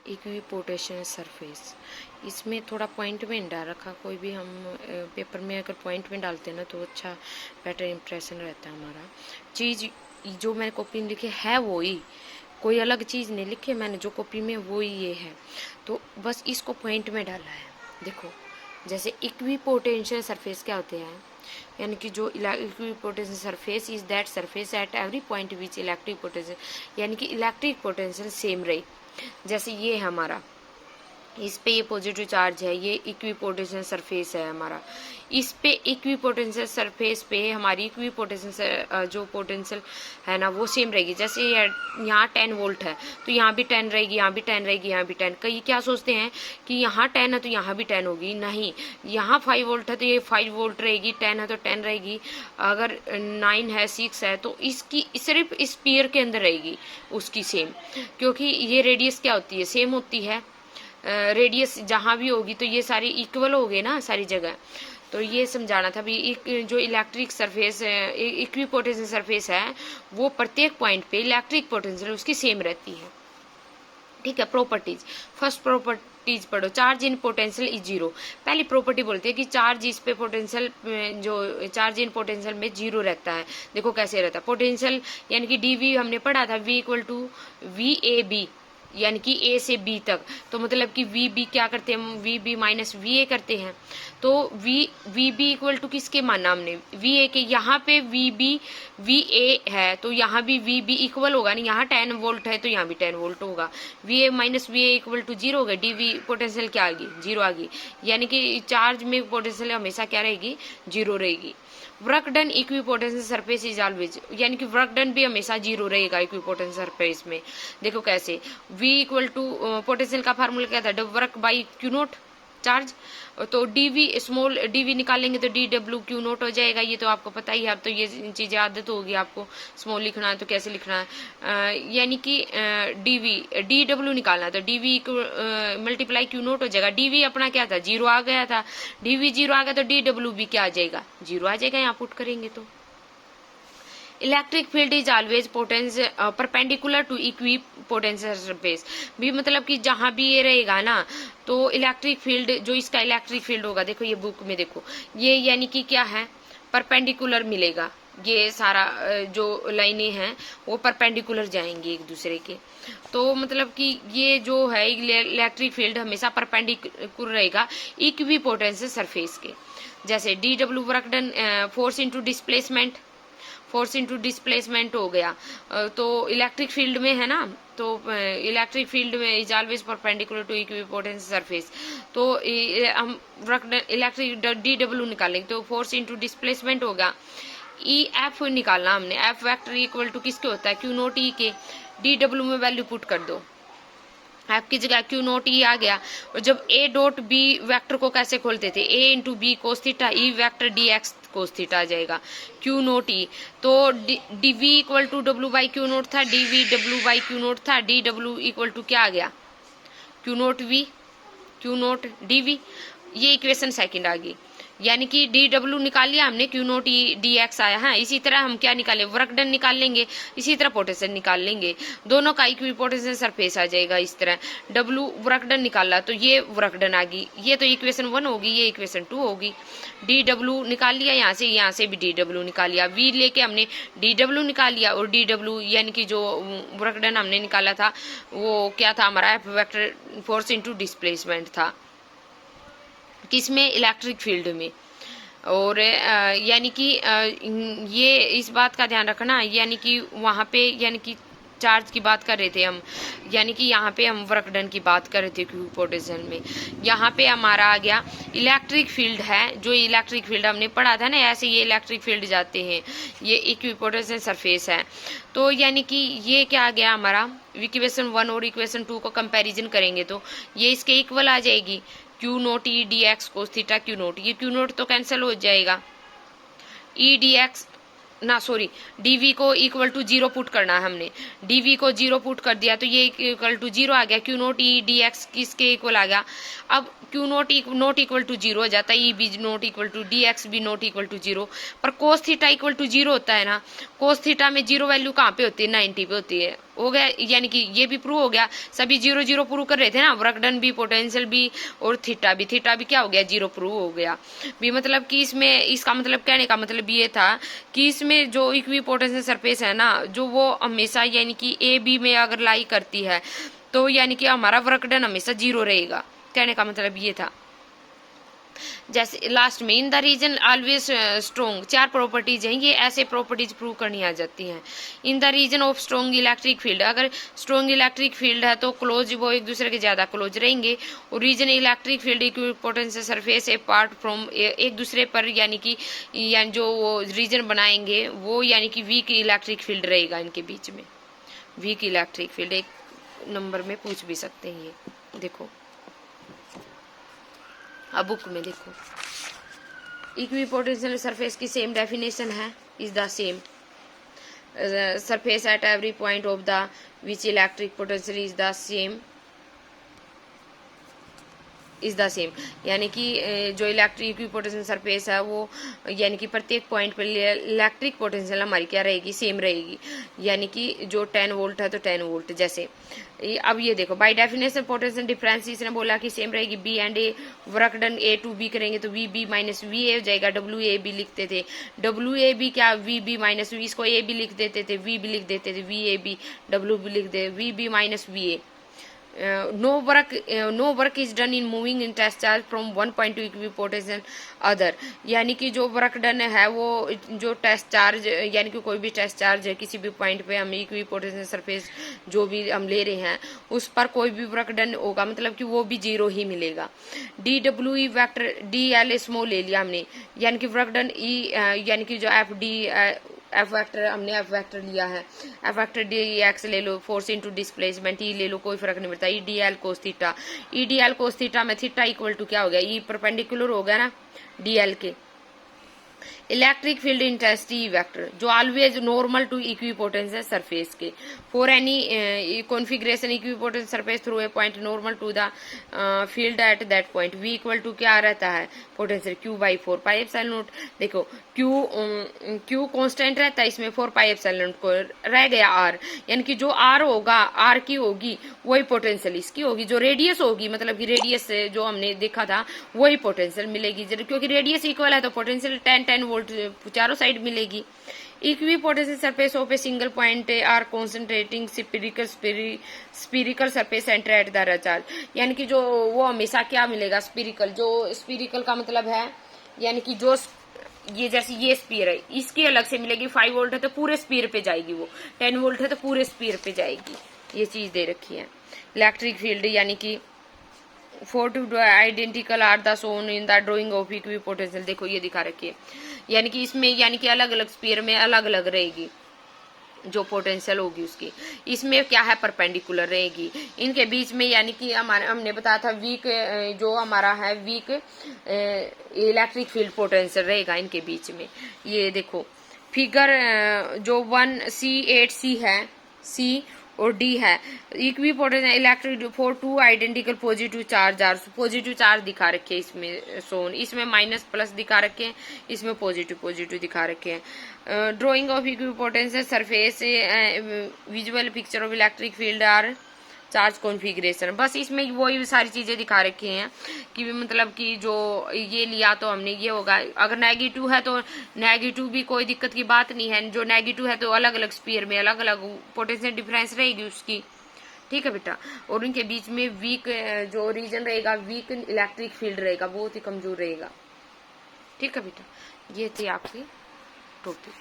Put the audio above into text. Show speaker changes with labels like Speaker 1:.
Speaker 1: Equipotential surface. इसमें थोड़ा point में डाल रखा, कोई भी हम पेपर में अगर पॉइंट में डालते हैं ना तो अच्छा बेटर इम्प्रेशन रहता है हमारा। चीज़ जो मैंने कॉपी में लिखी है वो ही, कोई अलग चीज़ नहीं लिखी है मैंने, जो कॉपी में वो ही ये है, तो बस इसको पॉइंट में डाला है। देखो जैसे इक्विपोटेंशियल सरफेस क्या होते हैं, यानी कि जो equipotential surface is that surface at every point which electric potential, यानी कि इलेक्ट्रिक पोटेंशियल सेम रही। जैसे ये है हमारा, इस पे ये पॉजिटिव चार्ज है, ये इक्विपोटेंशियल सरफेस है हमारा, इस पे इक्विपोटेंशियल सरफेस पे हमारी इक्विपोटेंशियल जो पोटेंशियल है ना वो सेम रहेगी। जैसे यहाँ 10 वोल्ट है तो यहाँ भी 10 रहेगी, यहाँ भी 10 रहेगी, यहाँ भी 10। कई क्या सोचते हैं कि यहाँ 10 है तो यहाँ भी 10 होगी, नहीं, यहाँ 5 वोल्ट है तो ये 5 वोल्ट रहेगी, 10 है तो 10 रहेगी, अगर 9 है 6 है तो इसकी सिर्फ स्फीयर के अंदर रहेगी उसकी सेम, क्योंकि ये रेडियस क्या होती है, सेम होती है। रेडियस जहाँ भी होगी तो ये सारी इक्वल हो गए ना सारी जगह। तो ये समझाना था भी जो इलेक्ट्रिक सरफेस इक्विपोटेंशियल सरफेस है वो प्रत्येक पॉइंट पे इलेक्ट्रिक पोटेंशियल उसकी सेम रहती है। ठीक है। प्रॉपर्टीज, फर्स्ट प्रॉपर्टीज पढ़ो। Charge in potential is zero. पहली प्रॉपर्टी बोलती है कि चार्ज इस पे पोटेंशियल, जो चार्ज इन पोटेंशियल में जीरो रहता है। देखो कैसे रहता है पोटेंशियल, यानी कि डी हमने पढ़ा था, V equal to V A B, यानी कि ए से बी तक, तो मतलब कि वी बी क्या करते हैं, V B minus V A करते हैं। तो वी बी इक्वल टू किसके माना हमने, वी ए के। यहाँ पे वी बी वी ए है तो यहाँ भी वी बी इक्वल होगा नहीं, यहाँ 10 वोल्ट है तो यहाँ भी 10 वोल्ट होगा। V A minus V A equal to zero होगा, डी वी पोटेंशियल क्या आ गई, जीरो आ गई, यानी कि चार्ज में पोटेंशियल हमेशा क्या रहेगी, जीरो रहेगी। Work done equipotential surface is always, यानी कि वर्क डन भी हमेशा जीरो रहेगा इक्विपोटेंशियल सरफेस में। देखो कैसे, V इक्वल टू पोटेंशियल का फार्मूला क्या था, work by q note charge, तो dv स्मॉल dv निकालेंगे तो dw क्यू नोट हो जाएगा, ये तो आपको पता ही है, अब तो ये चीज़ें आदत होगी आपको, स्मॉल लिखना है तो कैसे लिखना है, यानी कि dw निकालना है तो dv मल्टीप्लाई क्यू नोट हो जाएगा। dv अपना क्या था, जीरो आ गया था, dv जीरो आ गया तो dw भी क्या आ जाएगा, जीरो आ जाएगा, यहाँ पुट करेंगे तो। Electric field is always potential perpendicular to equipotential surface, भी मतलब कि जहां भी ये रहेगा ना तो इलेक्ट्रिक फील्ड, जो इसका इलेक्ट्रिक फील्ड होगा, देखो ये बुक में देखो, ये यानी कि क्या है, परपेंडिकुलर मिलेगा, ये सारा जो लाइनें हैं वो परपेंडिकुलर जाएंगी एक दूसरे के, तो मतलब कि ये जो है इलेक्ट्रिक फील्ड हमेशा परपेंडिकुलर रहेगा इक्विपोटेंशियल सरफेस के। जैसे D W work done force into displacement, force into displacement हो गया, तो इलेक्ट्रिक फील्ड में है ना, तो इलेक्ट्रिक फील्ड में is always perpendicular to equipotential surface, तो हम इलेक्ट्रिक डी डब्ल्यू निकालेंगे तो फोर्स इनटू डिस्प्लेसमेंट होगा। ई एफ निकालना हमने, एफ वेक्टर इक्वल टू किसके होता है, क्यू नोट ई के, डी डब्ल्यू में वैल्यू पुट कर दो, आपकी जगह क्यू नोट ई आ गया। और जब ए डॉट बी वेक्टर को कैसे खोलते थे, A into B cos theta, E vector d x cos theta आ जाएगा, क्यू नोट ई, तो d V equal to W by q naught था, d V W by q naught था, d W equal to क्या आ गया, q naught V q naught d V, ये equation second आ गई, यानी कि डी डब्ल्यू निकाल लिया हमने, q naught E d x आया है। इसी तरह हम क्या निकाले, वर्क डन निकाल लेंगे, इसी तरह पोटेंशियल निकाल लेंगे, दोनों का इक्विपोटेंशियल सरफेस आ जाएगा इस तरह। डब्ल्यू वर्क डन निकाला तो ये वर्क डन आ गई, ये तो इक्वेशन 1 होगी, ये इक्वेशन 2 होगी। डी डब्ल्यू निकाल लिया, यहाँ से भी डी डब्ल्यू निकाल लिया, वी लेके हमने डी डब्ल्यू निकाल लिया, और डी डब्ल्यू यानी कि जो वर्क डन हमने निकाला था वो क्या था हमारा, F vector force into displacement था, किसमें, इलेक्ट्रिक फील्ड में। और यानी कि ये इस बात का ध्यान रखना, यानी कि वहाँ पे यानी कि चार्ज की बात कर रहे थे हम, यानी कि यहाँ पे हम वर्क डन की बात कर रहे थे इक्विपोटेंशियल में, यहाँ पे हमारा आ गया इलेक्ट्रिक फील्ड है, जो इलेक्ट्रिक फील्ड हमने पढ़ा था ना, ऐसे ये इलेक्ट्रिक फील्ड जाते हैं, ये इक्विपोटेंशियल सरफेस है। तो यानी कि ये क्या आ गया हमारा, इक्वेशन 1 और इक्वेशन 2 को कंपेरिजन करेंगे तो ये इसके इक्वल आ जाएगी, Q naught E d x cos theta Q note, ये क्यू नोट तो कैंसिल हो जाएगा, ई डी एक्स ना सॉरी डीवी को इक्वल टू 0 पुट करना है हमने, डीवी को 0 पुट कर दिया तो ये इक्वल टू 0 आ गया, q naught E d x किसके इक्वल आ गया, अब क्यू नोट इक्वल टू 0 हो जाता है, E B naught equal to D X B naught equal to 0, पर कोस थीटा इक्वल टू 0 होता है ना, कोस थीटा में 0 वैल्यू कहाँ पे होती है, 90 पे होती है, हो गया, यानी कि ये भी प्रूव हो गया। सभी 0 0 प्रूव कर रहे थे ना, वर्क डन भी, पोटेंशियल भी और थीटा भी क्या हो गया, 0 प्रूव हो गया भी। मतलब कि इसमें इसका मतलब कहने का मतलब ये था कि इसमें जो इक्विपोटेंशियल सरफेस है ना, जो वो हमेशा यानी कि ए बी में अगर लाई करती है तो यानी कि हमारा वर्क डन हमेशा 0 रहेगा। कहने का मतलब ये था। जैसे लास्ट में in the region always strong, 4 properties हैं, ये ऐसे प्रॉपर्टीज प्रूव करनी आ जाती हैं। In the region of strong electric field, अगर स्ट्रोंग इलेक्ट्रिक फील्ड है तो क्लोज, वो एक दूसरे के ज्यादा क्लोज रहेंगे। और region electric field equipotential surface apart from, एक दूसरे पर यानी कि यानी जो वो रीजन बनाएंगे वो यानी कि वीक इलेक्ट्रिक फील्ड रहेगा इनके बीच में। वीक इलेक्ट्रिक फील्ड एक नंबर में पूछ भी सकते हैं ये। देखो अब बुक में देखो, इक्विपोटेंशियल सरफेस की सेम डेफिनेशन है, is the same surface at every point of the which electric potential is the same, यानी कि जो इलेक्ट्रिक इक्विपोटेंशियल सरफेस है वो यानी कि प्रत्येक पॉइंट पर इलेक्ट्रिक पोटेंशियल हमारी क्या रहेगी, सेम रहेगी। यानी कि जो 10 वोल्ट है तो 10 वोल्ट जैसे। अब ये देखो, बाय डेफिनेशन पोटेंशियल डिफरेंस इसने बोला कि सेम रहेगी। B and A, work done A to B करेंगे तो V B minus V A हो जाएगा। डब्ल्यू ए बी लिखते थे, डब्ल्यू ए बी क्या, वी बी माइनस वी, इसको ए बी लिख देते थे, वी बी लिख देते थे, V A B, W B लिख दे, V B minus V A. no work is done in moving in test charge from one point to equipotential other, यानी कि जो वर्क डन है वो जो टेस्ट चार्ज यानी कि कोई भी टेस्ट चार्ज है किसी भी पॉइंट पे हम इक्विपोटेंशियल सरफेस जो भी हम ले रहे हैं उस पर कोई भी वर्क डन होगा मतलब कि वो भी 0 ही मिलेगा। D W E vector D L small ले लिया हमने, यानी कि वर्क डन ई यानी कि जो एफ डी एफ वेक्टर हमने एफ वेक्टर लिया है, एफ वेक्टर डी एक्स ले लो, फोर्स इनटू डिस्प्लेसमेंट ई ले लो, कोई फर्क नहीं पड़ता। E d l cos theta, E d l cos theta में थीटा इक्वल टू क्या हो गया, ई परपेंडिकुलर हो गया ना डी एल के। इलेक्ट्रिक फील्ड इंटेंसिटी वेक्टर जो always normal to equipotential surface के, for any configuration equipotential surface through a point normal to the field at that point, V equal to क्या रहता है potential Q by 4 pi epsilon naught. देखो Q constant रहता है इसमें 4 pi epsilon not को, रह गया आर, यानी कि जो आर होगा आर की होगी वही पोटेंशियल इसकी होगी, जो रेडियस होगी मतलब कि रेडियस से जो हमने देखा था वही पोटेंशियल मिलेगी, क्योंकि रेडियस इक्वल है तो पोटेंशियल 10 वोल्ट चारों साइड मिलेगी। Equipotential surface of a single point are concentrating spherical surface centre at the recharge, यानी कि जो वो हमेशा क्या मिलेगा स्पीरिकल, जो स्पीरिकल का मतलब है यानी कि जो ये जैसे ये स्पीयर है इसकी अलग से मिलेगी, 5 वोल्ट है तो पूरे स्पीयर पे जाएगी, वो 10 वोल्ट है तो पूरे स्पीयर पे जाएगी, ये चीज दे रखी है। इलेक्ट्रिक फील्ड यानी कि 4 to identical are the shown in the drawing of equipotenशियल, देखो ये दिखा रखी है, यानी कि इसमें यानी कि अलग अलग स्पीयर में अलग अलग रहेगी जो पोटेंशियल होगी उसकी, इसमें क्या है परपेंडिकुलर रहेगी इनके बीच में, यानी कि हमारे हमने बताया था वीक जो हमारा है वीक इलेक्ट्रिक फील्ड पोटेंशियल रहेगा इनके बीच में। ये देखो फिगर जो 1C8C है, सी और डी है, equipotential electric for 2 identical positive charge are, positive charge दिखा रखे हैं इसमें सोन, इसमें माइनस प्लस दिखा रखे हैं, इसमें पॉजिटिव दिखा रखे हैं। Drawing of equipotential surface, visual picture of electric field are charge configuration, बस इसमें वही सारी चीजें दिखा रखी हैं कि मतलब कि जो ये लिया तो हमने ये होगा, अगर नेगेटिव है तो नेगेटिव भी कोई दिक्कत की बात नहीं है, जो नेगेटिव है तो अलग अलग स्पीयर में अलग अलग पोटेंशियल डिफरेंस रहेगी उसकी, ठीक है बेटा। और उनके बीच में वीक जो रीजन रहेगा वीक इलेक्ट्रिक फील्ड रहेगा, बहुत ही कमजोर रहेगा, ठीक है बेटा। ये थे आपके टॉपिक।